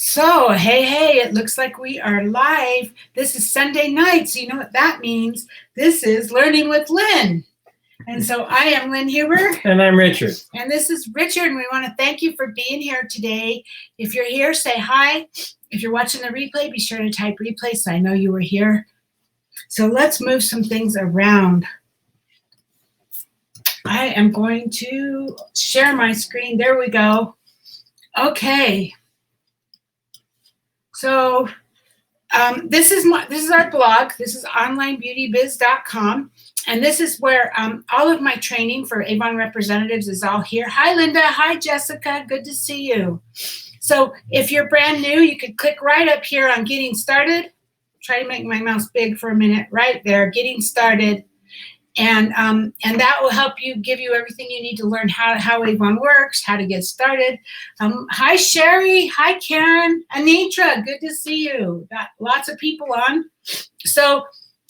So, hey, it looks like we are live. This is Sunday night, so you know what that means. This is Learning with Lynn. And so I am Lynn Huber. And I'm Richard. And this is Richard, and we want to thank you for being here today. If you're here, say hi. If you're watching the replay, be sure to type replay so I know you were here. So let's move some things around. I am going to share my screen. There we go. Okay. So this is our blog. This is onlinebeautybiz.com, and this is where all of my training for Avon representatives is all here. Hi, Linda. Hi, Jessica. Good to see you. So if you're brand new, you could click right up here on Getting Started. Try to make my mouse big for a minute. Right there, Getting Started. And that will help you, give you everything you need to learn how Avon works, how to get started. Hi, Sherry. Hi, Karen. Anitra, good to see you. Got lots of people on. So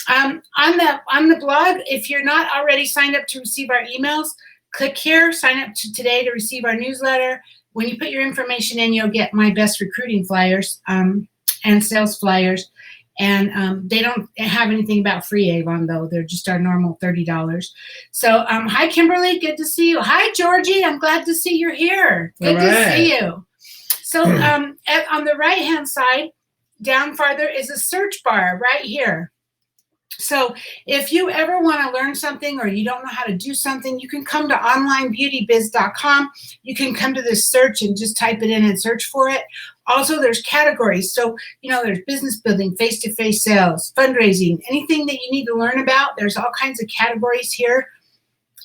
on the blog, if you're not already signed up to receive our emails, click here, sign up today to receive our newsletter. When you put your information in, you'll get my best recruiting flyers and sales flyers. And they don't have anything about free Avon, though. They're just our normal $30. So hi, Kimberly. Good to see you. Hi, Georgie. I'm glad to see you're here. Good to see you. So on the right-hand side, down farther, is a search bar right here. So if you ever want to learn something or you don't know how to do something, you can come to onlinebeautybiz.com. You can come to this search and just type it in and search for it. Also, there's categories. So, there's business building, face-to-face sales, fundraising, anything that you need to learn about. There's all kinds of categories here.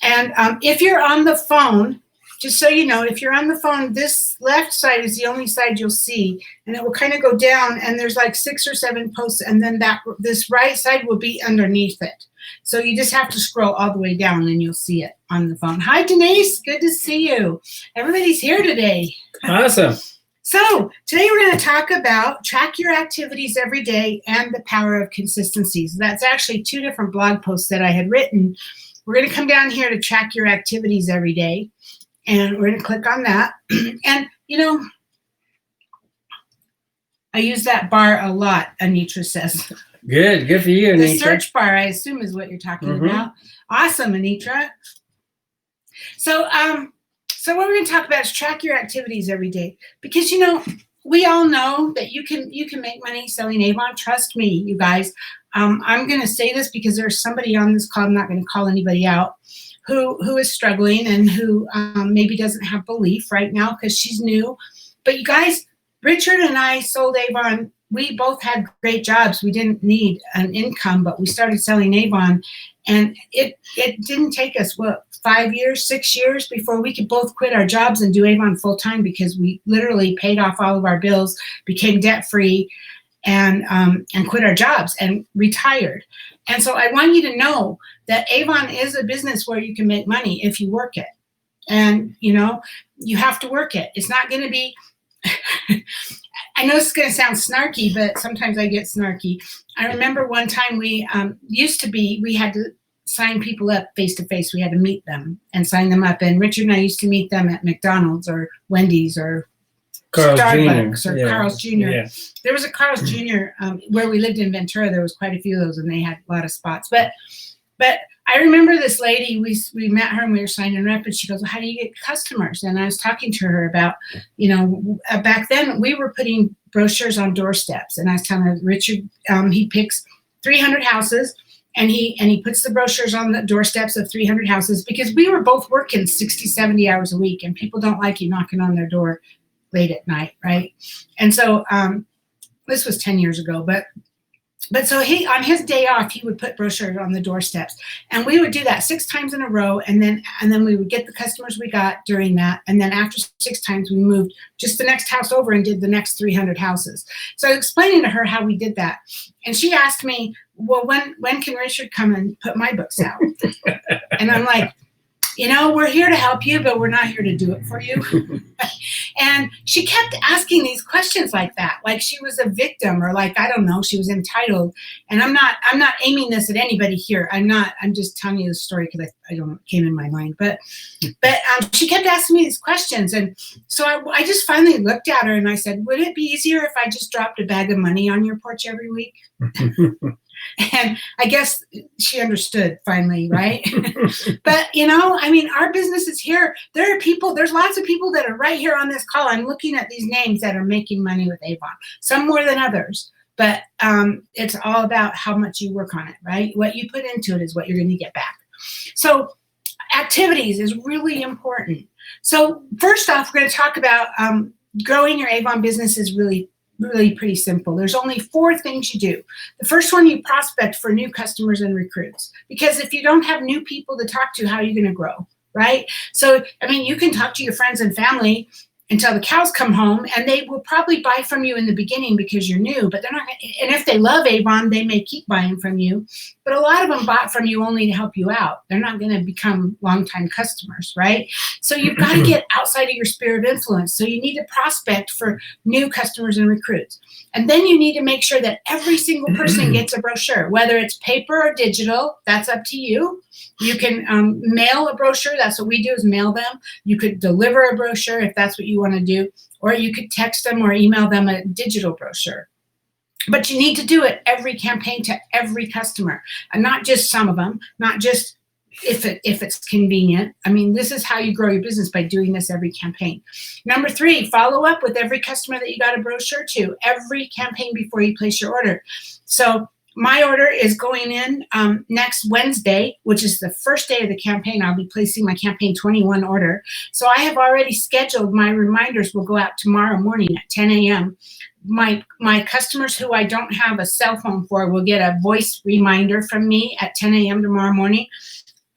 And if you're on the phone, just so you know, if you're on the phone, this left side is the only side you'll see, and it will kind of go down, and there's like 6 or 7 posts, and then this right side will be underneath it. So you just have to scroll all the way down, and you'll see it on the phone. Hi, Denise. Good to see you. Everybody's here today. Awesome. So today we're going to talk about track your activities every day and the power of consistency. So that's actually 2 different blog posts that I had written. We're going to come down here to track your activities every day. And we're going to click on that. And, I use that bar a lot, Anitra says. Good for you, Anitra. The search bar, I assume, is what you're talking about. Awesome, Anitra. So what we're going to talk about is track your activities every day. Because, we all know that you can make money selling Avon. Trust me, you guys. I'm going to say this because there's somebody on this call. I'm not going to call anybody out. Who is struggling and who maybe doesn't have belief right now because she's new. But you guys, Richard and I sold Avon. We both had great jobs. We didn't need an income, but we started selling Avon. And it didn't take us, 5 years, 6 years before we could both quit our jobs and do Avon full time because we literally paid off all of our bills, became debt free, and quit our jobs and retired. And so I want you to know that Avon is a business where you can make money if you work it. And, you have to work it. It's not going to be, I know it's going to sound snarky, but sometimes I get snarky. I remember one time we had to sign people up face-to-face. We had to meet them and sign them up. And Richard and I used to meet them at McDonald's or Wendy's or Carl's Starbucks Jr. or Carl's Jr. Yeah. There was a Carl's Jr. Where we lived in Ventura. There was quite a few of those, and they had a lot of spots. But I remember this lady. We met her and we were signing her up, and she goes, "Well, how do you get customers?" And I was talking to her about, back then we were putting brochures on doorsteps, and I was telling her Richard, he picks 300 houses. And he puts the brochures on the doorsteps of 300 houses because we were both working 60, 70 hours a week, and people don't like you knocking on their door late at night, right? And so this was 10 years ago, but so he, on his day off, he would put brochures on the doorsteps, and we would do that 6 times in a row, and then we would get the customers we got during that, and then after 6 times, we moved just the next house over and did the next 300 houses. So I was explaining to her how we did that, and she asked me, "Well, when can Richard come and put my books out?" And I'm like, we're here to help you, but we're not here to do it for you. And she kept asking these questions like that, like she was a victim, or like, I don't know, she was entitled. And I'm not aiming this at anybody here. I'm just telling you the story because I don't know, it came in my mind. But she kept asking me these questions. And so I just finally looked at her and I said, would it be easier if I just dropped a bag of money on your porch every week? And I guess she understood finally, right? But, our business is here. There's lots of people that are right here on this call. I'm looking at these names that are making money with Avon, some more than others. But it's all about how much you work on it, right? What you put into it is what you're going to get back. So activities is really important. So first off, we're going to talk about growing your Avon business is really pretty simple. There's only 4 things you do. The first one, you prospect for new customers and recruits. Because if you don't have new people to talk to, how are you going to grow, right? So, you can talk to your friends and family until the cows come home, and they will probably buy from you in the beginning because you're new, but they're not gonna, and if they love Avon, they may keep buying from you, but a lot of them bought from you only to help you out. They're not going to become longtime customers, right? So you've got to get outside of your sphere of influence. So you need to prospect for new customers and recruits. And then you need to make sure that every single person gets a brochure, whether it's paper or digital, that's up to you. You can mail a brochure. That's what we do, is mail them. You could deliver a brochure if that's what you want to do, or you could text them or email them a digital brochure. But you need to do it every campaign to every customer, and not just some of them, not just if it's convenient. This is how you grow your business, by doing this every campaign. Number 3, follow up with every customer that you got a brochure to, every campaign before you place your order. So my order is going in next Wednesday, which is the first day of the campaign. I'll be placing my campaign 21 order. So I have already scheduled, my reminders will go out tomorrow morning at 10 a.m. My customers who I don't have a cell phone for will get a voice reminder from me at 10 a.m. tomorrow morning.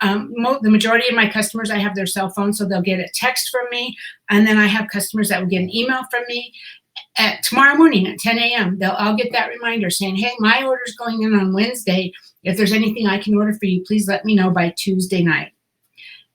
The majority of my customers, I have their cell phone, so they'll get a text from me. And then I have customers that will get an email from me at tomorrow morning at 10 a.m. They'll all get that reminder saying, hey, my order's going in on Wednesday. If there's anything I can order for you, please let me know by Tuesday night.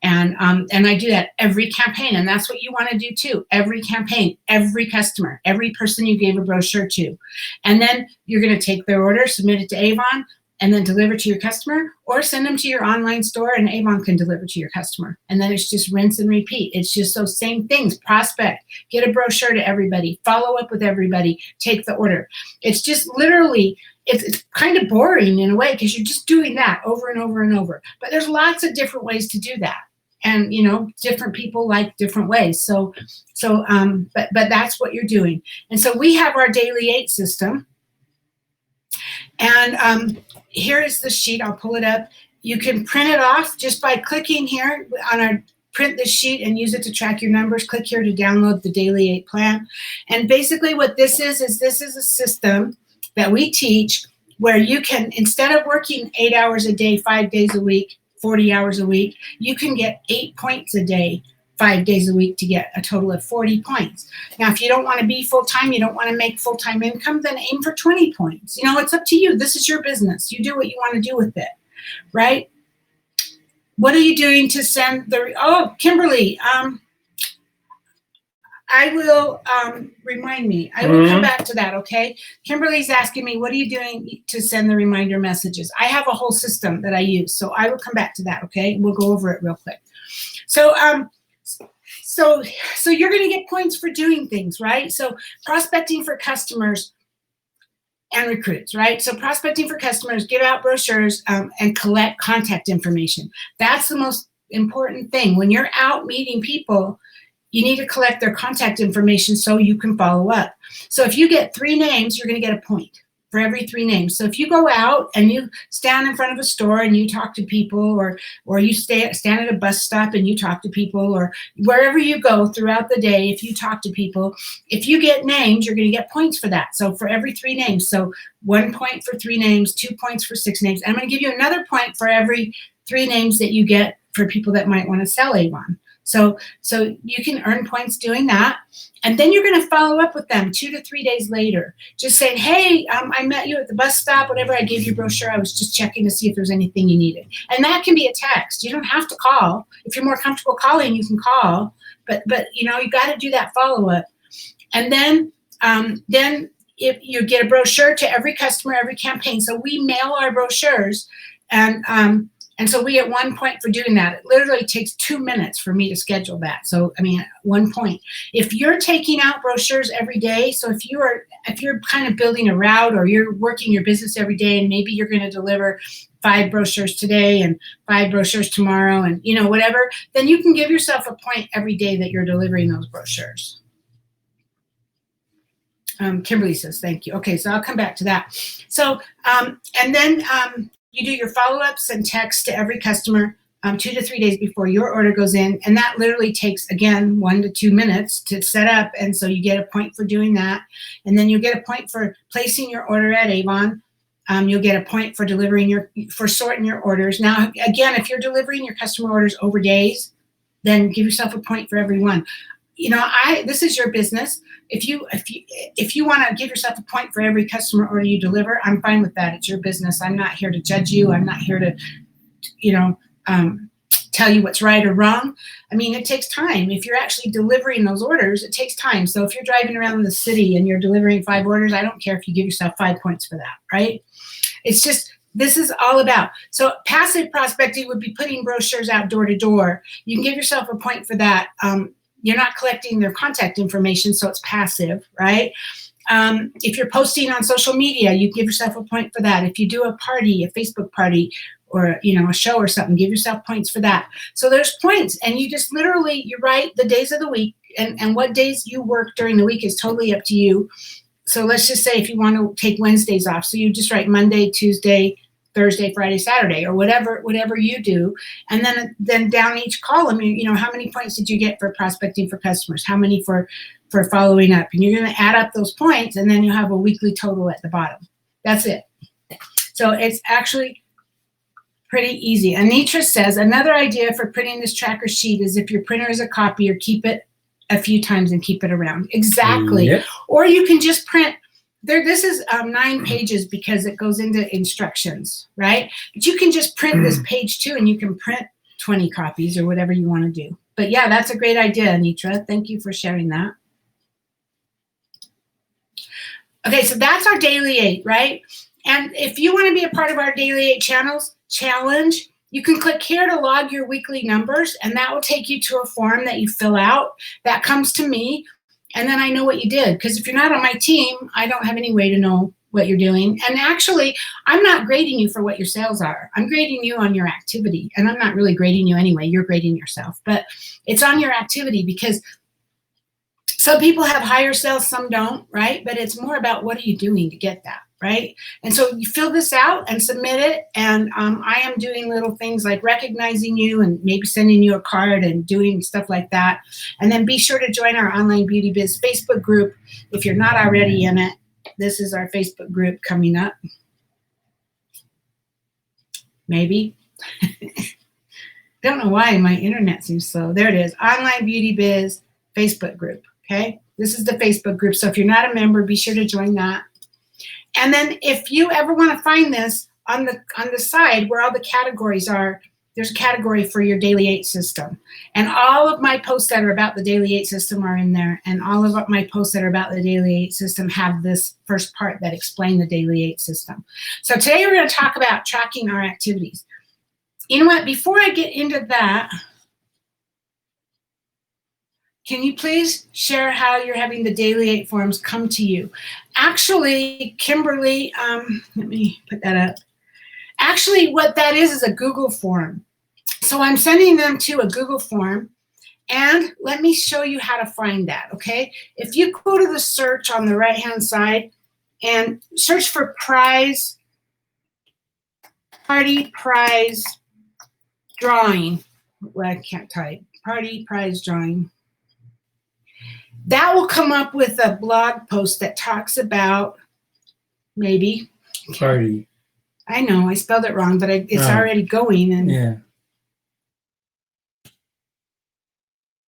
And I do that every campaign, and that's what you want to do too. Every campaign, every customer, every person you gave a brochure to. And then you're going to take their order, submit it to Avon, and then deliver to your customer, or send them to your online store and Avon can deliver to your customer. And then it's just rinse and repeat. It's just those same things. Prospect, get a brochure to everybody, follow up with everybody, take the order. It's just literally, it's kind of boring in a way because you're just doing that over and over and over. But there's lots of different ways to do that. And, different people like different ways. But that's what you're doing. And so we have our daily 8 system. And here is the sheet. I'll pull it up. You can print it off just by clicking here on our print this sheet and use it to track your numbers. Click here to download the daily 8 plan. And basically what this is this is a system that we teach where you can, instead of working 8 hours a day, 5 days a week, 40 hours a week, you can get 8 points a day, 5 days a week, to get a total of 40 points. Now, if you don't want to be full-time, you don't want to make full-time income, then aim for 20 points. It's up to you. This is your business. You do what you want to do with it, right? What are you doing to send Kimberly, I will, remind me. I will come back to that, okay? Kimberly's asking me, what are you doing to send the reminder messages? I have a whole system that I use, so I will come back to that, okay? We'll go over it real quick. So you're going to get points for doing things, right? So prospecting for customers and recruits, right? So prospecting for customers, give out brochures, and collect contact information. That's the most important thing. When you're out meeting people, you need to collect their contact information so you can follow up. So if you get 3 names, you're going to get a point for every 3 names. So if you go out and you stand in front of a store and you talk to people, or you stand at a bus stop and you talk to people, or wherever you go throughout the day, if you talk to people, if you get names, you're going to get points for that. So for every 3 names, so 1 point for 3 names, 2 points for 6 names. And I'm going to give you another point for every 3 names that you get for people that might want to sell Avon. So you can earn points doing that. And then you're going to follow up with them 2 to 3 days later, just saying, hey, I met you at the bus stop, whatever. I gave you a brochure. I was just checking to see if there's anything you needed. And that can be a text. You don't have to call. If you're more comfortable calling, you can call. But you got to do that follow up. And then if you get a brochure to every customer, every campaign. So we mail our brochures, and so we get 1 point for doing that. It literally takes 2 minutes for me to schedule that. So, 1 point. If you're taking out brochures every day, so if you're kind of building a route or you're working your business every day and maybe you're going to deliver 5 brochures today and 5 brochures tomorrow and, whatever, then you can give yourself a point every day that you're delivering those brochures. Kimberly says, thank you. Okay, so I'll come back to that. So, and then you do your follow-ups and texts to every customer 2 to 3 days before your order goes in. And that literally takes, again, 1 to 2 minutes to set up. And so you get a point for doing that. And then you get a point for placing your order at Avon. You'll get a point for for sorting your orders. Now, again, if you're delivering your customer orders over days, then give yourself a point for every one. This is your business. If you want to give yourself a point for every customer order you deliver, I'm fine with that. It's your business. I'm not here to judge you. I'm not here to, tell you what's right or wrong. It takes time. If you're actually delivering those orders, it takes time. So if you're driving around the city and you're delivering 5 orders, I don't care if you give yourself 5 points for that, right? It's just, this is all about. So passive prospecting would be putting brochures out door to door. You can give yourself a point for that. You're not collecting their contact information, so it's passive, right? If you're posting on social media, you give yourself a point for that. If you do a party, a Facebook party, or a show or something, give yourself points for that. So there's points, and you just literally, you write the days of the week, and what days you work during the week is totally up to you. So let's just say if you want to take Wednesdays off, so you just write Monday, Tuesday, Thursday, Friday, Saturday, or whatever you do. And then down each column, how many points did you get for prospecting for customers? How many for following up? And you're going to add up those points, and then you'll have a weekly total at the bottom. That's it. So it's actually pretty easy. Anitra says, another idea for printing this tracker sheet is if your printer is a copier, keep it a few times and keep it around. Exactly. Yep. Or you can just print. This is 9 pages because it goes into instructions, right? But you can just print this page too, and you can print 20 copies or whatever you want to do. But yeah, that's a great idea, Anitra. Thank you for sharing that. Okay, so that's our Daily 8, right? And if you want to be a part of our Daily 8 challenge, you can click here to log your weekly numbers, and that will take you to a form that you fill out. That comes to me. And then I know what you did, because if you're not on my team, I don't have any way to know what you're doing. And actually, I'm not grading you for what your sales are. I'm grading you on your activity. And I'm not really grading you anyway. You're grading yourself. But it's on your activity, because some people have higher sales, some don't, right? But it's more about what are you doing to get that, right? And so you fill this out and submit it. And I am doing little things like recognizing you and maybe sending you a card and doing stuff like that. And then be sure to join our Online Beauty Biz Facebook group if you're not already in it. This is our Facebook group coming up. Maybe. Don't know why my internet seems slow. There it is. Online Beauty Biz Facebook group. Okay. This is the Facebook group. So if you're not a member, be sure to join that. And then if you ever want to find this on the side where all the categories are, there's a category for your Daily 8 system. And all of my posts that are about the Daily 8 system are in there. And all of my posts that are about the Daily 8 system have this first part that explain the Daily 8 system. So today we're going to talk about tracking our activities. You know what? Before I get into that, can you please share how you're having the Daily 8 forms come to you? Actually, Kimberly, let me put that up. Actually, what that is a Google form. So I'm sending them to a Google form, and let me show you how to find that, okay? If you go to the search on the right-hand side and search for party prize drawing. Well, I can't type. Party prize drawing. That will come up with a blog post that talks about maybe. Party. I know, I spelled it wrong, but it's already going. And yeah.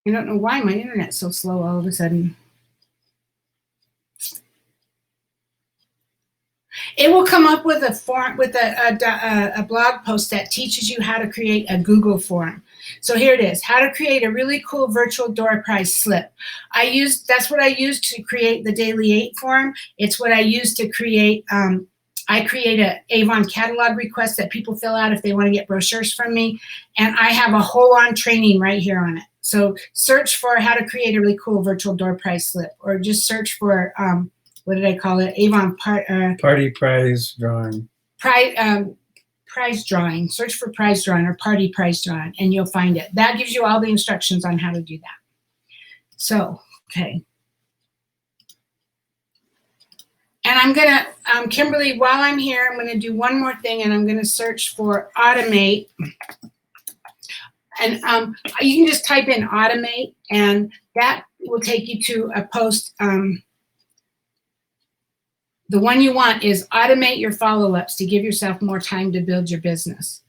I don't know why my internet's so slow all of a sudden. It will come up with a form, with a blog post that teaches you how to create a Google form. So here it is, how to create a really cool virtual door prize slip. That's what I used to create the Daily 8 form. It's what I used to create, I create a Avon catalog request that people fill out if they want to get brochures from me. And I have a whole on training right here on it. So search for how to create a really cool virtual door prize slip, or just search for, what did I call it? Avon party prize drawing. Prize drawing. Search for prize drawing or party prize drawing, and you'll find it. That gives you all the instructions on how to do that. So, okay. And I'm gonna, Kimberly, while I'm here, I'm gonna do one more thing, and I'm gonna search for automate. And you can just type in automate, and that will take you to a post. The one you want is automate your follow-ups to give yourself more time to build your business.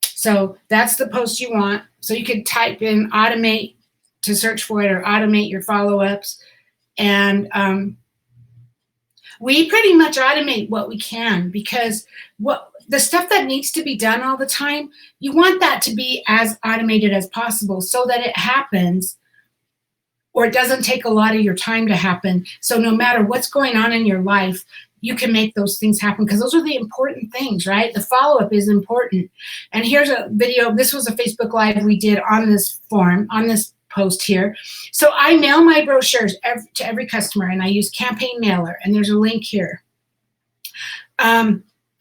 So that's the post you want. So you could type in automate to search for it, or automate your follow-ups. And we pretty much automate what we can, because the stuff that needs to be done all the time, you want that to be as automated as possible so that it happens, or it doesn't take a lot of your time to happen. So no matter what's going on in your life, you can make those things happen, because those are the important things, right? The follow-up is important. And here's a video. This was a Facebook Live we did on this form, on this post here. So I mail my brochures to every customer, and I use campaign mailer, and there's a link here.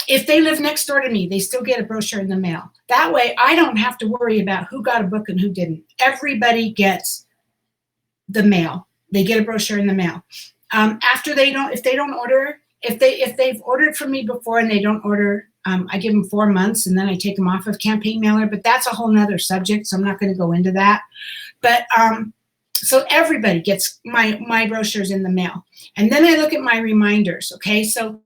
If they live next door to me, they still get a brochure in the mail. That way, I don't have to worry about who got a book and who didn't. Everybody gets the mail. They get a brochure in the mail. After if they've ordered from me before and they don't order, I give them 4 months, and then I take them off of campaign mailer, but that's a whole nother subject, so I'm not going to go into that. But so everybody gets my brochures in the mail. And then I look at my reminders, okay? So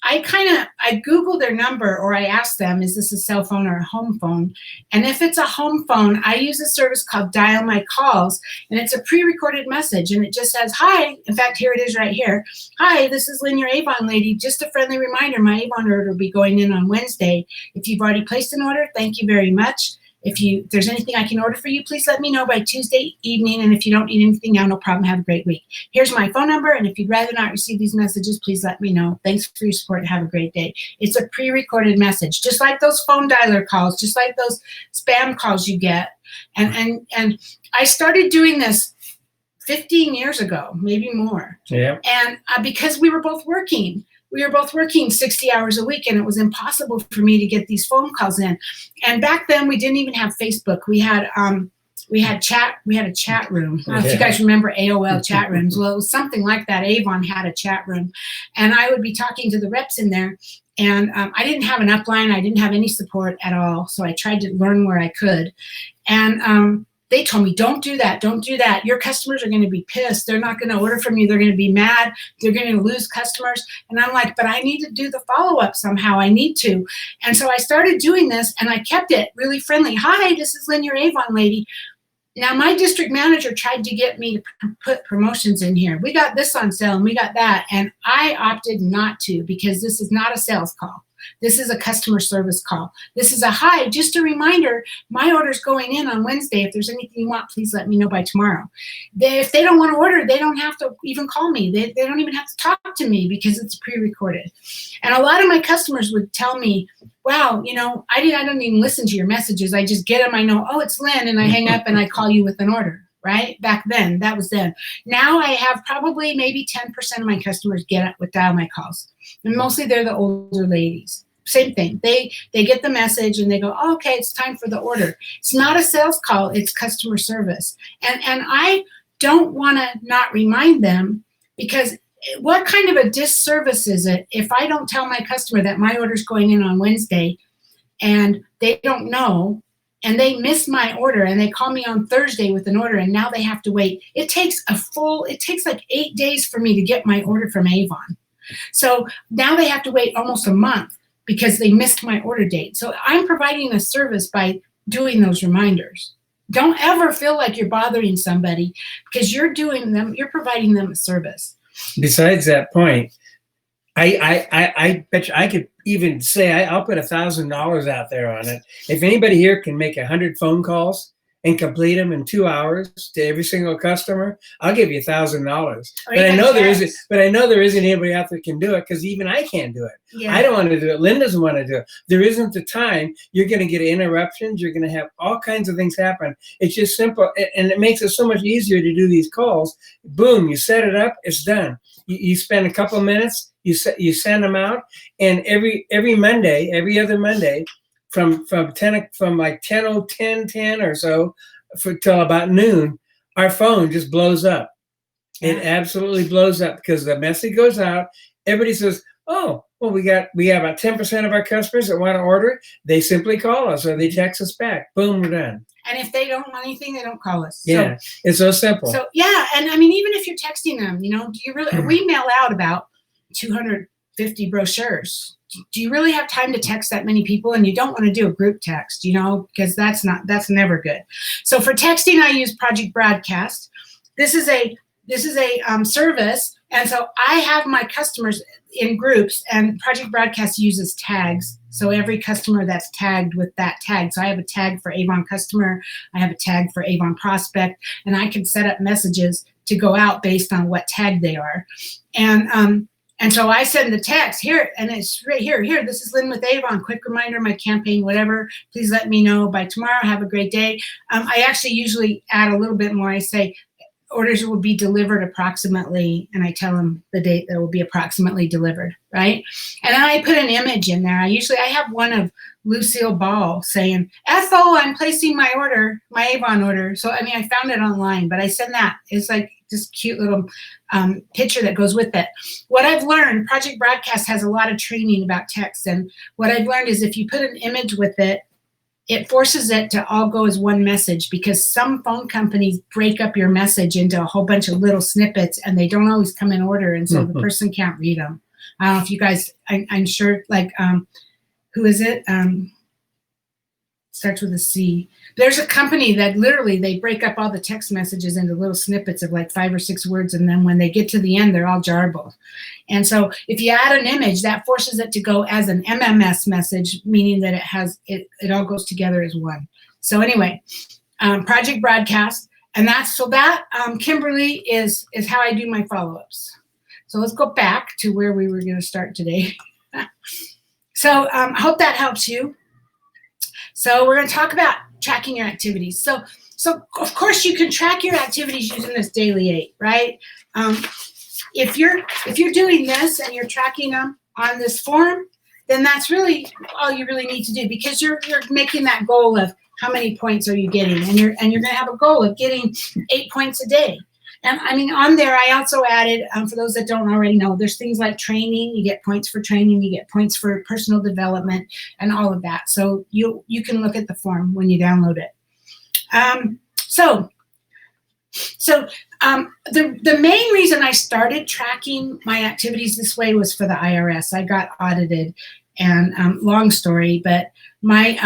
I Google their number, or I ask them, is this a cell phone or a home phone? And if it's a home phone, I use a service called Dial My Calls, and it's a pre-recorded message, and it just says, hi, in fact, here it is right here. Hi, this is Lynn, your Avon lady. Just a friendly reminder, my Avon order will be going in on Wednesday. If you've already placed an order, thank you very much. If there's anything I can order for you, please let me know by Tuesday evening. And if you don't need anything now, no problem. Have a great week. Here's my phone number. And if you'd rather not receive these messages, please let me know. Thanks for your support. Have a great day. It's a pre-recorded message, just like those phone dialer calls, just like those spam calls you get. And I started doing this 15 years ago, maybe more. Yeah. And because we were both working. We were both working 60 hours a week, and it was impossible for me to get these phone calls in. And back then, we didn't even have Facebook. We had a chat room. I don't know if you guys remember AOL chat rooms. Well, it was something like that. Avon had a chat room, and I would be talking to the reps in there. And I didn't have an upline. I didn't have any support at all. So I tried to learn where I could. And they told me, don't do that. Don't do that. Your customers are going to be pissed. They're not going to order from you. They're going to be mad. They're going to lose customers. And I'm like, but I need to do the follow-up somehow. I need to. And so I started doing this, and I kept it really friendly. Hi, this is Lynn, your Avon lady. Now, my district manager tried to get me to put promotions in here. We got this on sale, and we got that. And I opted not to, because this is not a sales call. This is a customer service call. This is a hi, just a reminder, my order's going in on Wednesday. If there's anything you want, please let me know by tomorrow. If they don't want to order, they don't have to even call me. They don't even have to talk to me, because it's pre-recorded. And a lot of my customers would tell me, wow, I don't even listen to your messages. I just get them. I know, oh, it's Lynn, and I hang up and I call you with an order. Right? Back then, that was then. Now I have probably maybe 10% of my customers get it with Dial My Calls. And mostly they're the older ladies. Same thing. They get the message and they go, oh, okay, it's time for the order. It's not a sales call, it's customer service. And I don't want to not remind them, because what kind of a disservice is it if I don't tell my customer that my order's going in on Wednesday and they don't know, and they miss my order, and they call me on Thursday with an order, and now they have to wait. It takes like 8 days for me to get my order from Avon. So now they have to wait almost a month because they missed my order date. So I'm providing a service by doing those reminders. Don't ever feel like you're bothering somebody because you're providing them a service. Besides that point, I bet you I could even say I'll put $1,000 out there on it. If anybody here can make 100 phone calls and complete them in 2 hours to every single customer, I'll give you $1,000. But I know there isn't. But I know there isn't anybody out there can do it because even I can't do it. Yeah. I don't want to do it. Lynn doesn't want to do it. There isn't the time. You're going to get interruptions. You're going to have all kinds of things happen. It's just simple, and it makes it so much easier to do these calls. Boom, you set it up. It's done. You spend a couple minutes. You send them out, and every Monday, every other Monday, from like 10 or so till about noon, our phone just blows up. Yeah. It absolutely blows up because the message goes out. Everybody says, "Oh, well, we have about 10% of our customers that want to order. They simply call us or they text us back. Boom, we're done." And if they don't want anything, they don't call us. Yeah, so, it's so simple. So yeah, and I mean, even if you're texting them, do you really? We mail out about 250 brochures. Do you really have time to text that many people? And you don't want to do a group text, because that's never good. So for texting, I use Project Broadcast. This is a service, and so I have my customers in groups, and Project Broadcast uses tags. So every customer that's tagged with that tag. So I have a tag for Avon customer, I have a tag for Avon prospect, and I can set up messages to go out based on what tag they are. And so I send the text here, and it's right here. Here, this is Lynn with Avon. Quick reminder, my campaign, whatever. Please let me know by tomorrow. Have a great day. I actually usually add a little bit more. I say orders will be delivered approximately, and I tell them the date that will be approximately delivered, right? And then I put an image in there. I have one of Lucille Ball saying, "FO, I'm placing my order, my Avon order." So, I found it online, but I send that. It's like this cute little picture that goes with it. What I've learned, Project Broadcast has a lot of training about text, and what I've learned is if you put an image with it, it forces it to all go as one message, because some phone companies break up your message into a whole bunch of little snippets, and they don't always come in order, and so the person can't read them. I don't know if you guys, I'm sure, like, who is it? Starts with a C. There's a company that literally they break up all the text messages into little snippets of like 5 or 6 words, and then when they get to the end, they're all jarbled. And so if you add an image, that forces it to go as an MMS message, meaning that it all goes together as one. So anyway, Project Broadcast, and Kimberly is how I do my follow-ups. So let's go back to where we were going to start today. So I hope that helps you. So we're going to talk about tracking your activities. So of course you can track your activities using this Daily 8, right? If you're doing this and you're tracking them on this form, then that's really all you really need to do, because you're making that goal of how many points are you getting, and you're going to have a goal of getting 8 points a day. And on there, I also added, for those that don't already know, there's things like training. You get points for training, you get points for personal development, and all of that. So you can look at the form when you download it. The main reason I started tracking my activities this way was for the IRS. I got audited, and long story, but my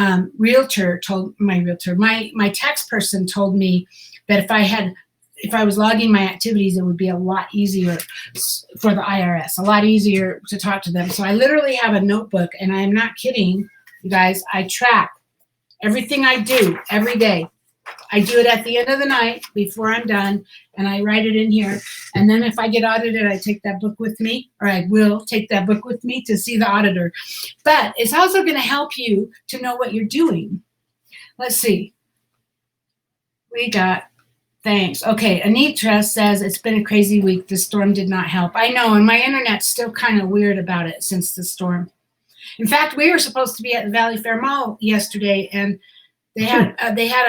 my tax person told me that if I was logging my activities, it would be a lot easier for the IRS, a lot easier to talk to them. So I literally have a notebook, and I am not kidding, you guys. I track everything I do every day. I do it at the end of the night before I'm done, and I write it in here. And then if I get audited, I take that book with me, or I will take that book with me to see the auditor. But it's also going to help you to know what you're doing. Let's see. We got... Thanks. Okay, Anitra says, it's been a crazy week. The storm did not help. I know, and my internet's still kind of weird about it since the storm. In fact, we were supposed to be at the Valley Fair Mall yesterday, and they had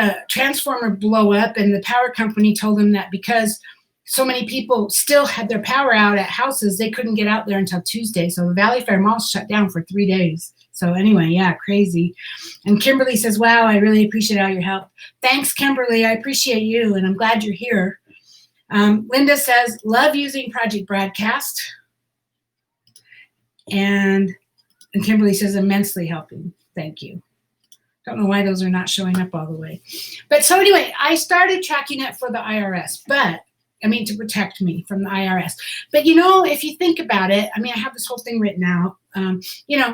a transformer blow up, and the power company told them that because so many people still had their power out at houses, they couldn't get out there until Tuesday. So the Valley Fair Mall shut down for 3 days. So anyway, yeah, crazy. And Kimberly says, wow, I really appreciate all your help. Thanks, Kimberly. I appreciate you, and I'm glad you're here. Linda says, love using Project Broadcast. And Kimberly says, immensely helping. Thank you. Don't know why those are not showing up all the way. But so anyway, I started tracking it for the IRS, to protect me from the IRS. But if you think about it, I have this whole thing written out.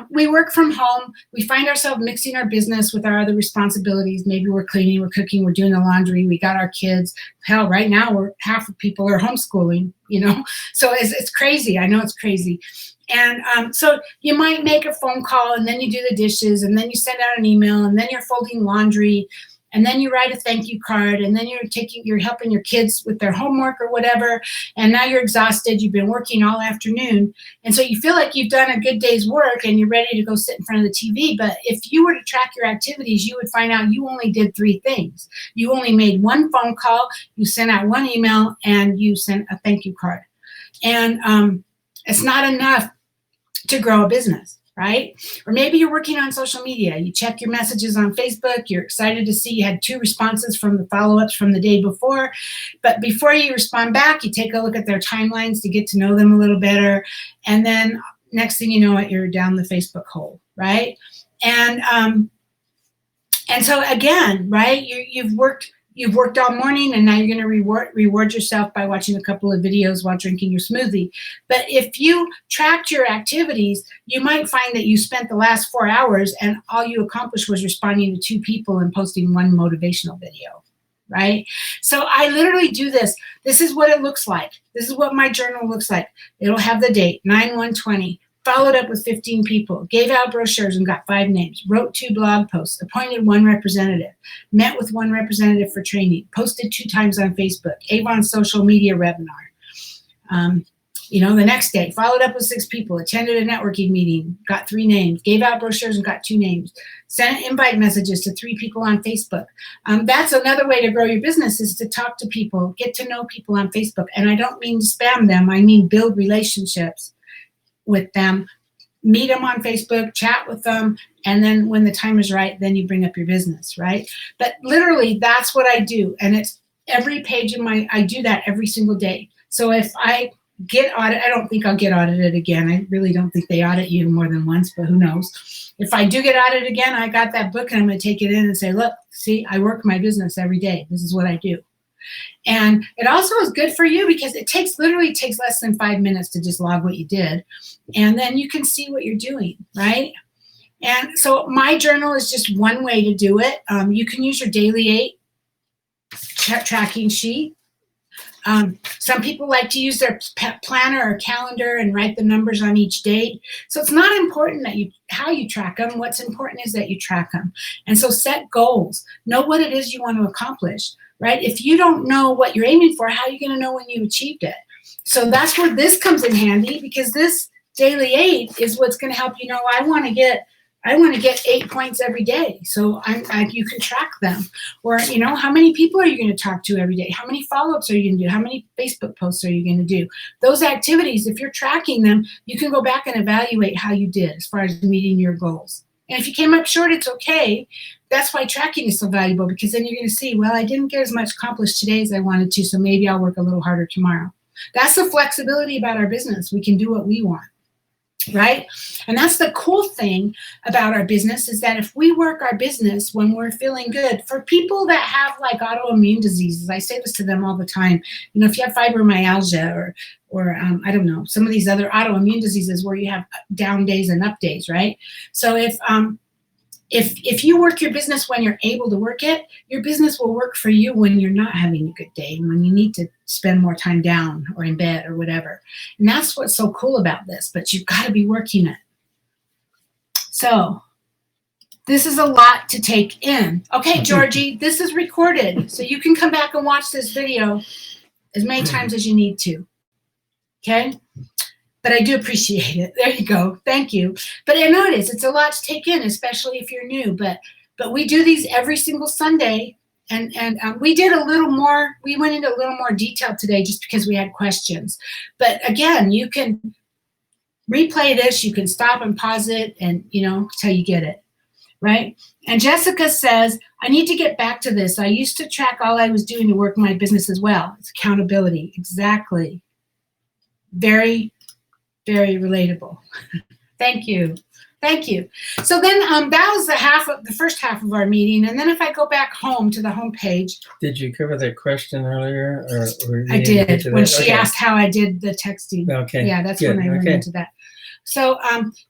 We work from home. We find ourselves mixing our business with our other responsibilities. Maybe we're cleaning, we're cooking, we're doing the laundry. We got our kids. Hell, right now half of people are homeschooling, So it's crazy. I know it's crazy. And so you might make a phone call, and then you do the dishes, and then you send out an email, and then you're folding laundry, and then you write a thank you card, and then you're helping your kids with their homework or whatever, and now you're exhausted. You've been working all afternoon, and so you feel like you've done a good day's work, and you're ready to go sit in front of the TV. But if you were to track your activities, you would find out you only did 3 things. You only made 1 phone call, you sent out 1 email, and you sent a thank you card. And it's not enough to grow a business, right? Or maybe you're working on social media. You check your messages on Facebook. You're excited to see you had 2 responses from the follow-ups from the day before. But before you respond back, you take a look at their timelines to get to know them a little better. And then next thing you know it, you're down the Facebook hole, right? And so again, right, you've worked all morning, and now you're going to reward yourself by watching a couple of videos while drinking your smoothie. But if you tracked your activities, you might find that you spent the last 4 hours and all you accomplished was responding to 2 people and posting 1 motivational video, right? So I literally do this. This is what it looks like. This is what my journal looks like. It'll have the date, 9/1/20. Followed up with 15 people, gave out brochures and got 5 names, wrote 2 blog posts, appointed 1 representative, met with 1 representative for training, posted 2 times on Facebook, Avon's social media webinar. The next day, followed up with 6 people, attended a networking meeting, got 3 names, gave out brochures and got 2 names, sent invite messages to 3 people on Facebook. That's another way to grow your business, is to talk to people, get to know people on Facebook. And I don't mean spam them, I mean build relationships with them, meet them on Facebook, chat with them, and then when the time is right, then you bring up your business, right? But literally, that's what I do, and it's every page of I do that every single day. So if I get audited, I don't think I'll get audited again. I really don't think they audit you more than once, but who knows? If I do get audited again, I got that book, and I'm going to take it in and say, look, see, I work my business every day. This is what I do. And it also is good for you because it literally takes less than 5 minutes to just log what you did. And then you can see what you're doing, right? And so my journal is just one way to do it. You can use your Daily 8 tracking sheet. Some people like to use their planner or calendar and write the numbers on each date. So it's not important how you track them. What's important is that you track them. And so set goals. Know what it is you want to accomplish. Right? If you don't know what you're aiming for, how are you going to know when you achieved it? So that's where this comes in handy, because this Daily 8 is what's going to help you know, I want to get 8 points every day. So you can track them. Or, how many people are you going to talk to every day? How many follow-ups are you going to do? How many Facebook posts are you going to do? Those activities, if you're tracking them, you can go back and evaluate how you did as far as meeting your goals. And if you came up short, it's okay. That's why tracking is so valuable, because then you're going to see, well, I didn't get as much accomplished today as I wanted to, so maybe I'll work a little harder tomorrow. That's the flexibility about our business. We can do what we want, right? And that's the cool thing about our business, is that if we work our business when we're feeling good, for people that have like autoimmune diseases, I say this to them all the time, if you have fibromyalgia or I don't know, some of these other autoimmune diseases where you have down days and up days, right? So if you work your business when you're able to work it, your business will work for you when you're not having a good day, when you need to spend more time down or in bed or whatever. And that's what's so cool about this, but you've got to be working it. So this is a lot to take in. Okay, Georgie, this is recorded, so you can come back and watch this video as many times as you need to. Okay? But I do appreciate it. There you go. Thank you. But I know it's a lot to take in, especially if you're new. But we do these every single Sunday, and we did a little more. We went into a little more detail today just because we had questions. But again, you can replay this. You can stop and pause it, and till you get it, right? And Jessica says, I need to get back to this. I used to track all I was doing to work my business as well. It's accountability. Exactly. Very, very relatable. Thank you. Thank you. So then that was the first half of our meeting. And then if I go back home to the home page. Did you cover that question earlier? Or I did, when she asked how I did the texting. Okay. Yeah, that's when I went into that. So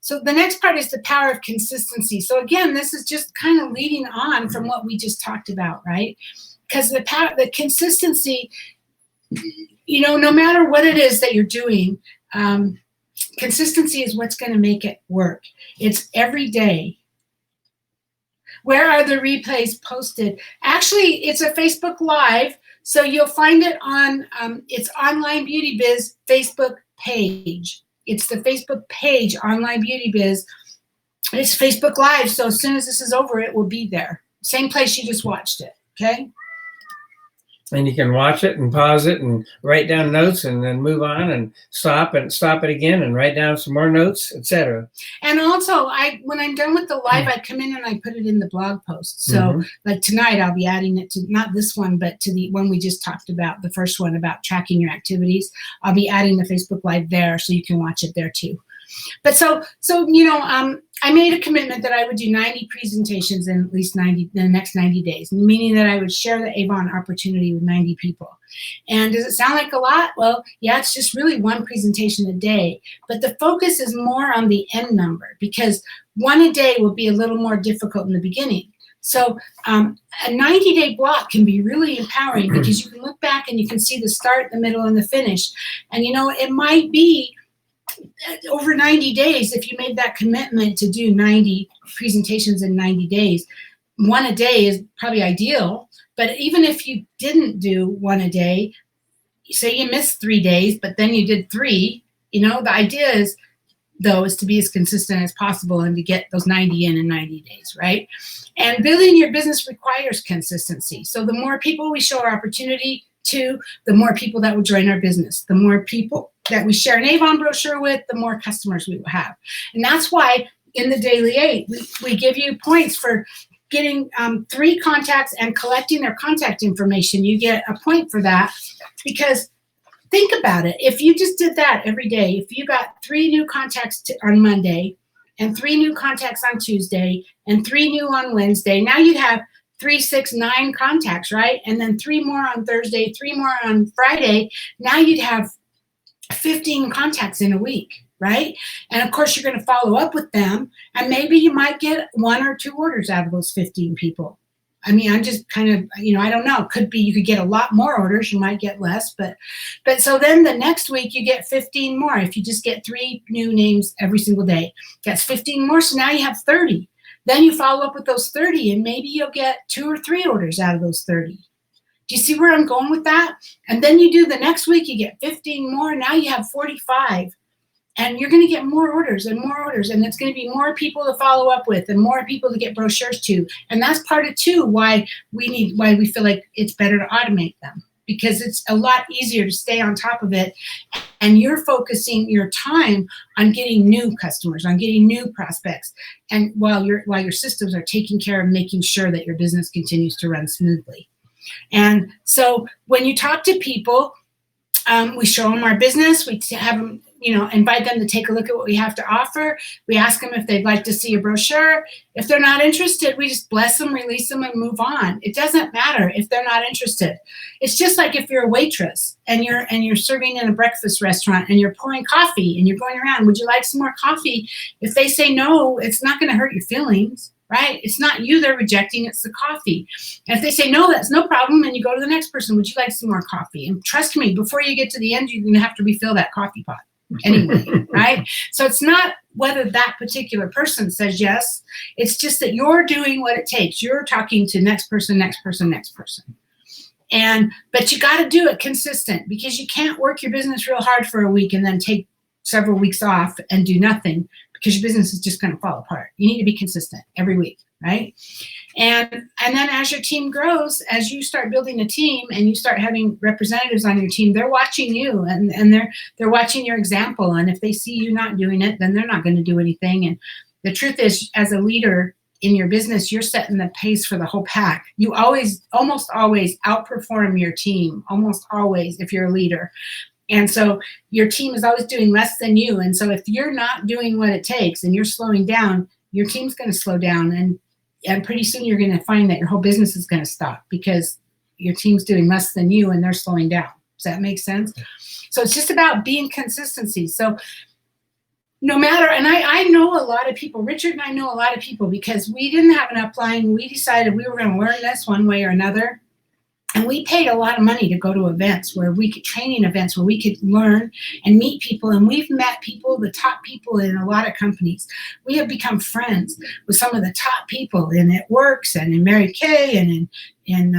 so the next part is the power of consistency. So again, this is just kind of leading on from what we just talked about, right? Because the consistency, you know, no matter what it is that you're doing, consistency is what's going to make it work. It's every day. Where are the replays posted? Actually, it's a Facebook Live, so you'll find it on it's Online Beauty Biz Facebook page. It's the Facebook page, Online Beauty Biz. It's Facebook Live, so as soon as this is over, it will be there. Same place you just watched it, okay? And you can watch it and pause it and write down notes and then move on and stop it again and write down some more notes, etc. And also, when I'm done with the live, I come in and I put it in the blog post. So like tonight, I'll be adding it to, not this one, but to the one we just talked about, the first one about tracking your activities. I'll be adding the Facebook Live there so you can watch it there too. But so you know, I made a commitment that I would do 90 presentations in at least the next 90 days, meaning that I would share the Avon opportunity with 90 people. And does it sound like a lot? Well, yeah, it's just really one presentation a day. But the focus is more on the end number, because one a day will be a little more difficult in the beginning. So a 90-day block can be really empowering, because you can look back and you can see the start, the middle, and the finish. And, you know, it might be over 90 days, if you made that commitment to do 90 presentations in 90 days, one a day is probably ideal. But even if you didn't do one a day, say you missed 3 days, but then you did 3, you know, the idea is, though, is to be as consistent as possible and to get those 90 in 90 days, right? And building your business requires consistency. So the more people we show our opportunity to, the more people that will join our business. The more people that we share an Avon brochure with, the more customers we will have. And that's why in the Daily 8, we give you points for getting 3 contacts and collecting their contact information. You get a point for that, because think about it. If you just did that every day, if you got 3 new contacts on Monday and 3 new contacts on Tuesday and 3 new on Wednesday, now you'd have 3, 6, 9 contacts, right? And then 3 more on Thursday, 3 more on Friday. Now you'd have 15 contacts in a week, right? And of course, you're going to follow up with them, and maybe you might get 1 or 2 orders out of those 15 people. I mean, I'm just kind of, you know, I don't know. Could be you could get a lot more orders, you might get less, but so then the next week you get 15 more. If you just get 3 new names every single day, that's 15 more. So now you have 30. Then you follow up with those 30, and maybe you'll get 2 or 3 orders out of those 30. Do you see where I'm going with that? And then you do the next week, you get 15 more. Now you have 45. And you're going to get more orders and more orders. And it's going to be more people to follow up with and more people to get brochures to. And that's part of, too, why we feel like it's better to automate them. Because it's a lot easier to stay on top of it. And you're focusing your time on getting new customers, on getting new prospects. And while your systems are taking care of making sure that your business continues to run smoothly. And so when you talk to people, we show them our business. We have them, you know, invite them to take a look at what we have to offer. We ask them if they'd like to see a brochure. If they're not interested, we just bless them, release them, and move on. It doesn't matter if they're not interested. It's just like if you're a waitress and you're serving in a breakfast restaurant and you're pouring coffee and you're going around, would you like some more coffee? If they say no, it's not going to hurt your feelings. Right? It's not you they're rejecting, it's the coffee. And if they say, no, that's no problem, and you go to the next person, would you like some more coffee? And trust me, before you get to the end, you're going to have to refill that coffee pot anyway, right? So it's not whether that particular person says yes. It's just that you're doing what it takes. You're talking to next person, next person, next person. But you got to do it consistent, because you can't work your business real hard for a week and then take several weeks off and do nothing, because your business is just going to fall apart. You need to be consistent every week, right? And then as your team grows, as you start building a team and you start having representatives on your team, they're watching you and they're watching your example. And if they see you not doing it, then they're not going to do anything. And the truth is, as a leader in your business, you're setting the pace for the whole pack. You almost always outperform your team, almost always, if you're a leader. And so your team is always doing less than you. And so if you're not doing what it takes and you're slowing down, your team's going to slow down. And pretty soon you're going to find that your whole business is going to stop because your team's doing less than you and they're slowing down. Does that make sense? So it's just about being consistency. So no matter, and I know a lot of people, Richard and I know a lot of people because we didn't have an upline. We decided we were going to learn this one way or another. And we paid a lot of money to go to events where we could, training events where we could learn and meet people. And we've met people, the top people in a lot of companies. We have become friends with some of the top people in It Works and in Mary Kay and in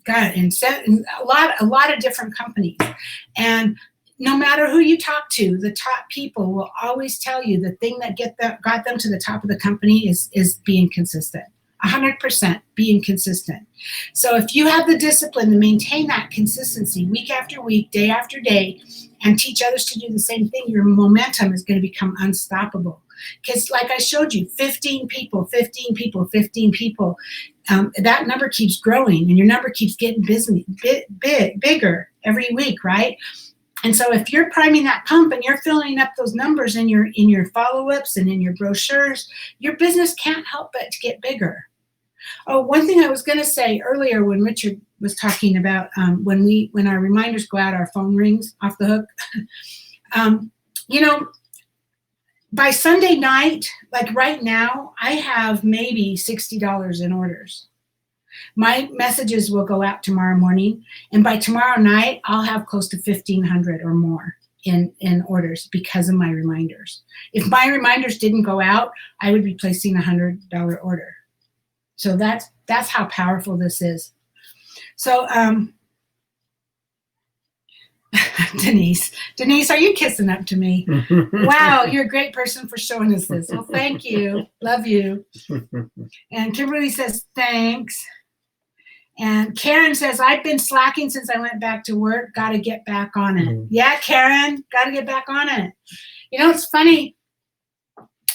a lot of different companies. And no matter who you talk to, the top people will always tell you the thing that got them to the top of the company is being consistent. 100% being consistent. So if you have the discipline to maintain that consistency week after week, day after day, and teach others to do the same thing, your momentum is going to become unstoppable. Because like I showed you, 15 people, that number keeps growing and your number keeps getting bigger every week, right? And so if you're priming that pump and you're filling up those numbers in your follow-ups and in your brochures, your business can't help but to get bigger. Oh, one thing I was going to say earlier when Richard was talking about when our reminders go out, our phone rings off the hook. By Sunday night, like right now, I have maybe $60 in orders. My messages will go out tomorrow morning, and by tomorrow night, I'll have close to 1,500 or more in orders because of my reminders. If my reminders didn't go out, I would be placing a $100 order. So that's how powerful this is. So Denise, are you kissing up to me? Wow, you're a great person for showing us this. Well, thank you. Love you. And Kimberly says, thanks. And Karen says, I've been slacking since I went back to work. Got to get back on it. Yeah, Karen, got to get back on it. You know, it's funny.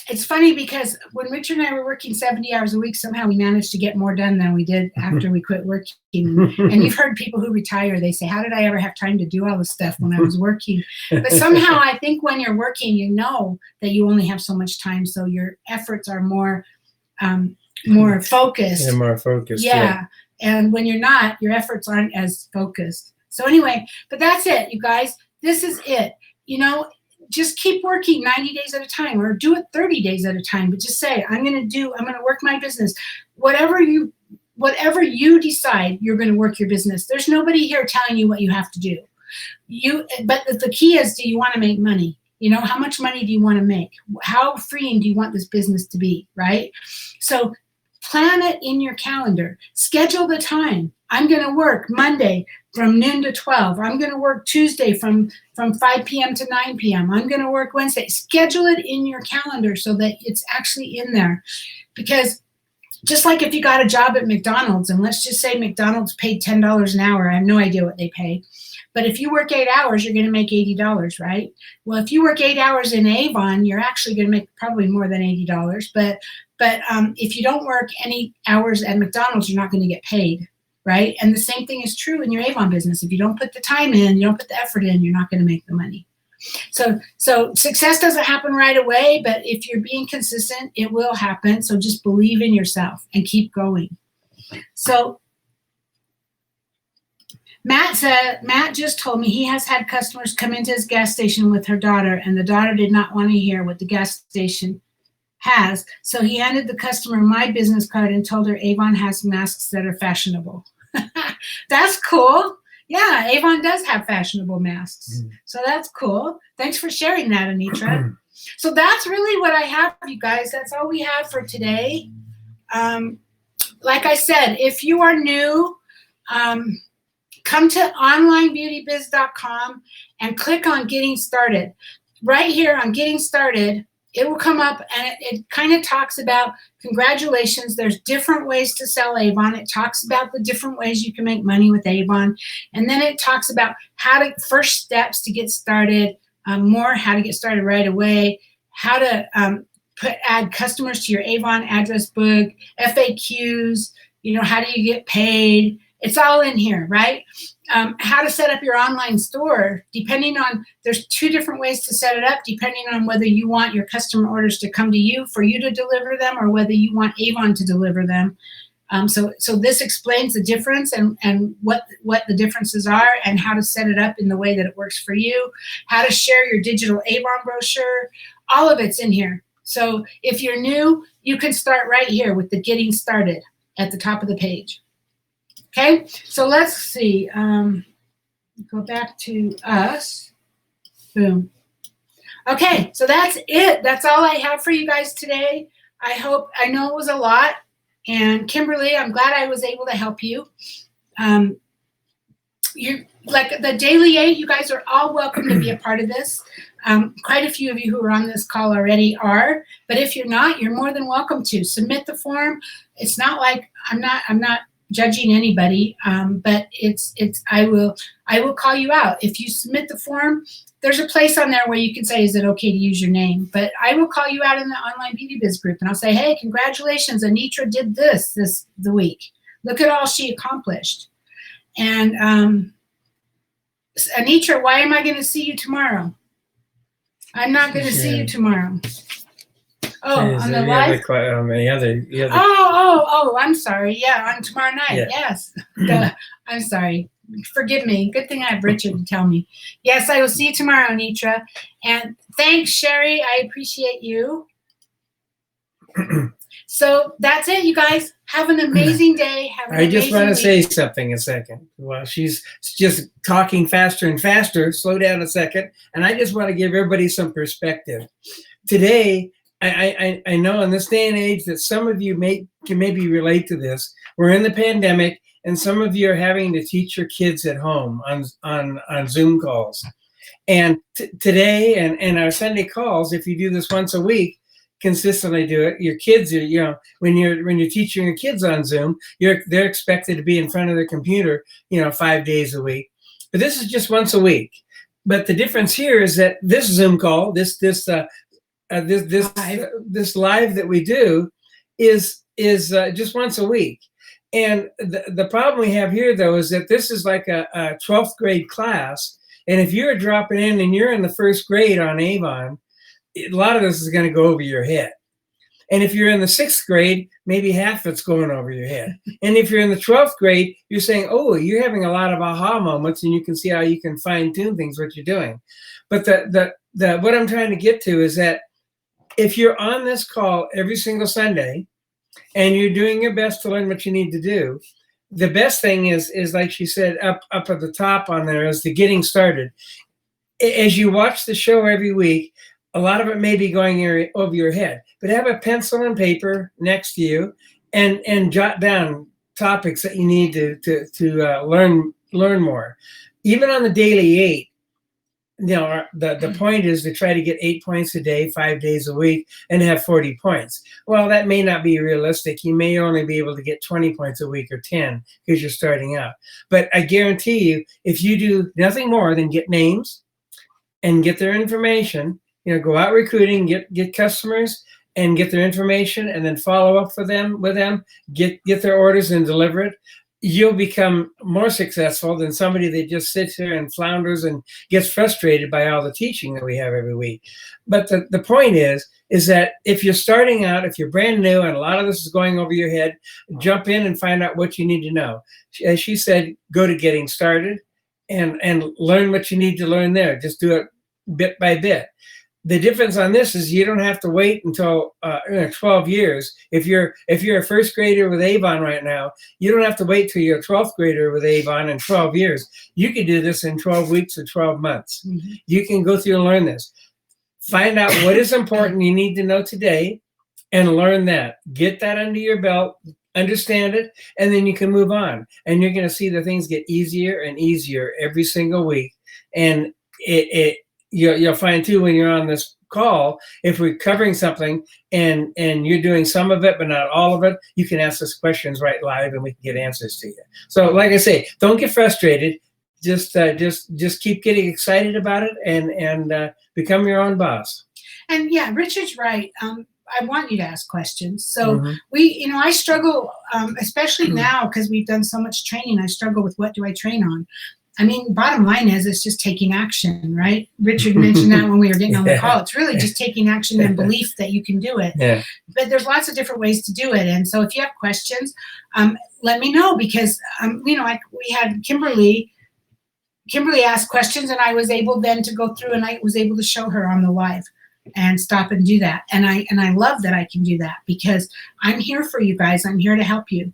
It's funny because when Richard and I were working 70 hours a week, somehow we managed to get more done than we did after we quit working. And you've heard people who retire, they say, how did I ever have time to do all this stuff when I was working? But somehow I think when you're working, you know that you only have so much time. So your efforts are more focused. Yeah, more focused. Yeah. And when you're not, your efforts aren't as focused. So anyway, but that's it, you guys. This is it. You know, just keep working 90 days at a time or do it 30 days at a time. But just say, I'm going to work my business. Whatever you decide, you're going to work your business. There's nobody here telling you what you have to do. But the key is, do you want to make money? You know, how much money do you want to make? How freeing do you want this business to be, right? So plan it in your calendar. Schedule the time. I'm going to work Monday from noon to 12. I'm going to work Tuesday from 5 p.m. to 9 p.m. I'm going to work Wednesday. Schedule it in your calendar so that it's actually in there. Because just like if you got a job at McDonald's, and let's just say McDonald's paid $10 an hour. I have no idea what they pay. But if you work 8 hours, you're going to make $80, right? Well, if you work 8 hours in Avon, you're actually going to make probably more than $80. But if you don't work any hours at McDonald's, you're not going to get paid, right? And the same thing is true in your Avon business. If you don't put the time in, you don't put the effort in, you're not going to make the money. So success doesn't happen right away, but if you're being consistent, it will happen. So just believe in yourself and keep going. So Matt just told me he has had customers come into his gas station with her daughter, and the daughter did not want to hear what the gas station has. So he handed the customer my business card and told her Avon has masks that are fashionable. That's cool. Yeah, Avon does have fashionable masks. So that's cool. Thanks for sharing that, Anitra. So that's really what I have, you guys. That's all we have for today. Like I said, if you are new, come to onlinebeautybiz.com and click on Getting Started. Right here on Getting Started, it will come up and it kind of talks about, congratulations, there's different ways to sell Avon. It talks about the different ways you can make money with Avon. And then it talks about first steps to get started, how to get started right away, how to add customers to your Avon address book, FAQs, how do you get paid, It's all in here, right? How to set up your online store, depending on, there's 2 different ways to set it up, depending on whether you want your customer orders to come to you for you to deliver them, or whether you want Avon to deliver them. So this explains the difference and what the differences are, and how to set it up in the way that it works for you, how to share your digital Avon brochure. All of it's in here. So if you're new, you can start right here with the getting started at the top of the page. Okay, so let's see. Go back to us. Boom. Okay, so that's it. That's all I have for you guys today. I know it was a lot. And Kimberly, I'm glad I was able to help you. You, like the Daily 8, you guys are all welcome to be a part of this. Quite a few of you who are on this call already are, but if you're not, you're more than welcome to submit the form. It's not like I'm not judging anybody, but I will call you out if you submit the form. There's a place on there where you can say, is it okay to use your name? But I will call you out in the Online Beauty Biz group, and I'll say, hey, congratulations, Anitra did this the week. Look at all she accomplished. And Anitra, why am I going to see you tomorrow? I'm not going to see you tomorrow. Oh, on the live? Oh, I'm sorry. Yeah, on tomorrow night. Yeah. Yes. I'm sorry. Forgive me. Good thing I have Richard to tell me. Yes, I will see you tomorrow, Anitra. And thanks, Sherry. I appreciate you. So that's it, you guys. Have an amazing day. I just want to say something a second. Well, she's just talking faster and faster. Slow down a second. And I just want to give everybody some perspective. Today, I know in this day and age that some of you can maybe relate to this. We're in the pandemic, and some of you are having to teach your kids at home on Zoom calls. And today and our Sunday calls, if you do this once a week, consistently do it, your kids are, when you're teaching your kids on Zoom, they're expected to be in front of their computer, 5 days a week. But this is just once a week. But the difference here is that this Zoom call, this live that we do is just once a week. And the problem we have here, though, is that this is like a 12th grade class. And if you're dropping in and you're in the 1st grade on Avon, a lot of this is going to go over your head. And if you're in the 6th grade, maybe half of it's going over your head. And if you're in the 12th grade, you're saying, oh, you're having a lot of aha moments, and you can see how you can fine tune things, what you're doing. But what I'm trying to get to is that if you're on this call every single Sunday and you're doing your best to learn what you need to do, the best thing is like she said, up at the top on there is the getting started. As you watch the show every week, a lot of it may be going over your head, but have a pencil and paper next to you and jot down topics that you need to learn more. Even on the Daily 8, the point is to try to get 8 points a day, 5 days a week, and have 40 points. Well, that may not be realistic. You may only be able to get 20 points a week or 10 because you're starting out. But I guarantee you, if you do nothing more than get names and get their information, go out recruiting, get customers and get their information, and then follow up with them, get their orders and deliver it, you'll become more successful than somebody that just sits here and flounders and gets frustrated by all the teaching that we have every week. But the point is that if you're starting out, if you're brand new and a lot of this is going over your head, jump in and find out what you need to know. As she said, go to getting started and learn what you need to learn there. Just do it bit by bit. The difference on this is you don't have to wait until 12 years. If you're a 1st grader with Avon right now, you don't have to wait till you're a 12th grader with Avon in 12 years. You can do this in 12 weeks or 12 months. Mm-hmm. You can go through and learn this. Find out what is important you need to know today and learn that. Get that under your belt, understand it, and then you can move on. And you're going to see the things get easier and easier every single week. And you'll find too, when you're on this call, if we're covering something and you're doing some of it but not all of it, you can ask us questions right live and we can get answers to you. So like I say, don't get frustrated. Just keep getting excited about it and become your own boss. And yeah, Richard's right. I want you to ask questions. So Mhm. I struggle, especially now because we've done so much training. I struggle with what do I train on. I mean, bottom line is it's just taking action, right? Richard mentioned that when we were getting on the call. It's really just taking action and belief that you can do it. Yeah. But there's lots of different ways to do it. And so if you have questions, let me know, because we had Kimberly asked questions, and I was able then to go through, and I was able to show her on the live and stop and do that. And I love that I can do that, because I'm here for you guys. I'm here to help you.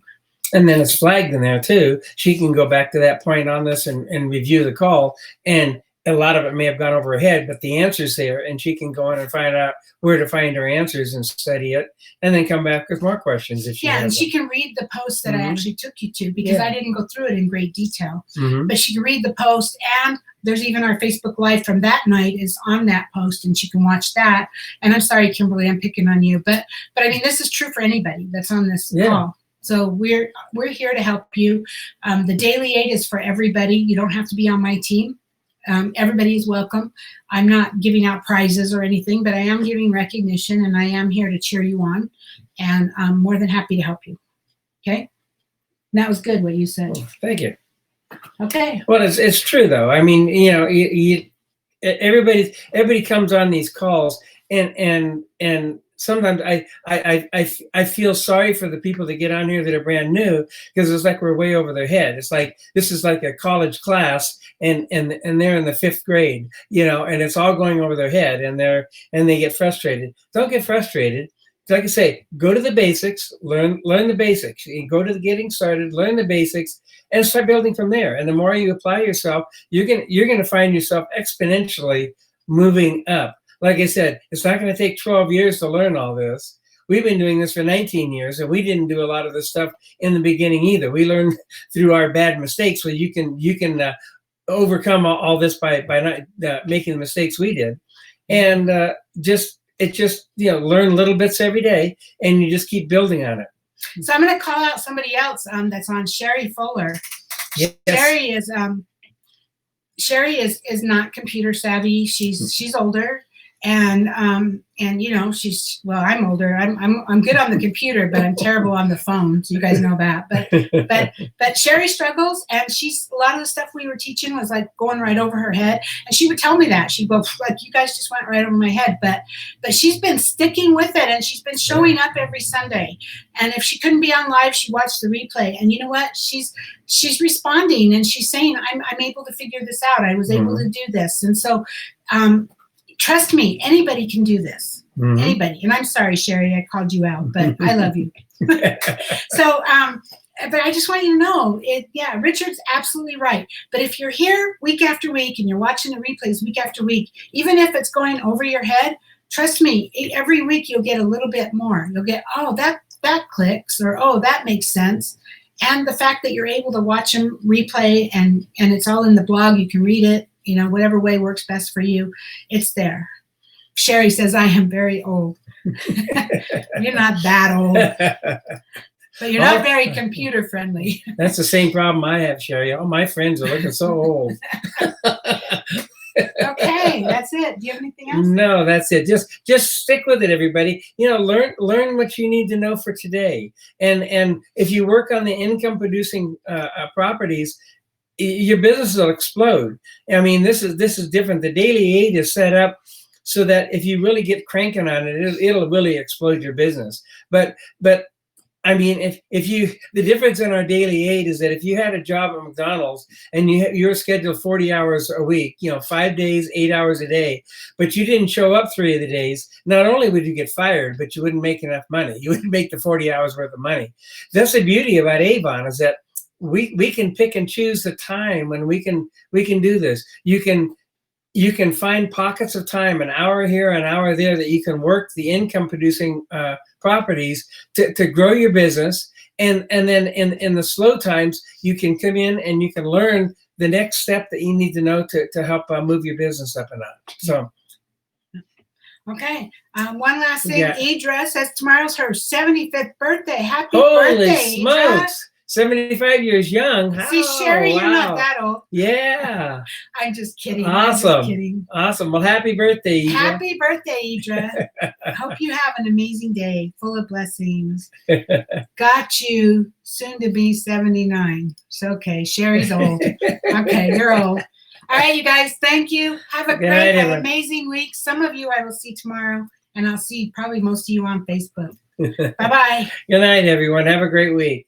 And then it's flagged in there too. She can go back to that point on this and review the call. And a lot of it may have gone over her head, but the answer's there, and she can go in and find out where to find her answers and study it, and then come back with more questions if she has and them. she can read the post that I actually took you to, because Yeah. I didn't go through it in great detail. Mhm. But she can read the post, and there's even our Facebook Live from that night is on that post, and she can watch that. And I'm sorry, Kimberly, I'm picking on you, but I mean, this is true for anybody that's on this call. So we're here to help you. The Daily 8 is for everybody. You don't have to be on my team. Everybody is welcome. I'm not giving out prizes or anything, but I am giving recognition, and I am here to cheer you on, and I'm more than happy to help you. Okay? And that was good what you said. Oh, thank you. Okay. Well, it's true though. I mean, everybody comes on these calls, and sometimes I feel sorry for the people that get on here that are brand new, because it's like we're way over their head. It's like this is like a college class, and they're in the 5th grade, and it's all going over their head, and they get frustrated. Don't get frustrated. Like I say, go to the basics, learn the basics. You go to the getting started, learn the basics, and start building from there. And the more you apply yourself, you're gonna find yourself exponentially moving up. Like I said, it's not going to take 12 years to learn all this. We've been doing this for 19 years, and we didn't do a lot of this stuff in the beginning either. We learned through our bad mistakes. Well, you can overcome all this by not making the mistakes we did, and just learn little bits every day, and you just keep building on it. So I'm going to call out somebody else that's on, Sherry Fuller. Yes. Sherry is not computer savvy. She's older, and she's, well, I'm older. I'm good on the computer, but I'm terrible on the phone. So you guys know that. But Sherry struggles, and a lot of the stuff we were teaching was like going right over her head. And she would tell me that. She'd go, like, you guys just went right over my head. But she's been sticking with it, and she's been showing up every Sunday. And if she couldn't be on live, she watched the replay. And you know what? She's responding, and she's saying, I'm able to figure this out. I was able to do this. And so trust me, anybody can do this. Anybody. And I'm sorry, Sherry, I called you out, but I love you. So, but I just want you to know, Richard's absolutely right. But if you're here week after week and you're watching the replays week after week, even if it's going over your head, trust me, every week you'll get a little bit more. You'll get, oh, that clicks, or, oh, that makes sense. And the fact that you're able to watch them replay, and it's all in the blog, you can read it, whatever way works best for you, it's there. Sherry says, I am very old. You're not that old. But you're not very computer friendly. That's the same problem I have, Sherry. All my friends are looking so old. Okay, that's it. Do you have anything else? No, that's it. Just stick with it, everybody. Learn what you need to know for today. And if you work on the income producing properties, your business will explode. I mean, this is different. The Daily 8 is set up so that if you really get cranking on it, it'll really explode your business. But I mean, the difference in our Daily 8 is that if you had a job at McDonald's and you're scheduled 40 hours a week, 5 days, 8 hours a day, but you didn't show up 3 of the days, not only would you get fired, but you wouldn't make enough money. You wouldn't make the 40 hours worth of money. That's the beauty about Avon, is that we can pick and choose the time when we can do this. You can find pockets of time, an hour here, an hour there, that you can work the income producing properties to grow your business. And then in the slow times, you can come in and you can learn the next step that you need to know to help move your business up and up. So. Okay. One last thing. Yeah. Idra says tomorrow's her 75th birthday. Happy Holy birthday, smokes. 75 years young. See, Oh, Sherry, you're not wow. that old. Yeah. I'm just kidding. I'm Awesome. just kidding. Awesome. Well, happy birthday, Idra. Happy birthday, Idra. Hope you have an amazing day full of blessings. Got you, soon to be 79. It's okay. Sherry's old. Okay, you're old. All right, you guys, thank you. Have a Good night, great, everyone. amazing week. Some of you I will see tomorrow, and I'll see probably most of you on Facebook. Bye-bye. Good night, everyone. Have a great week.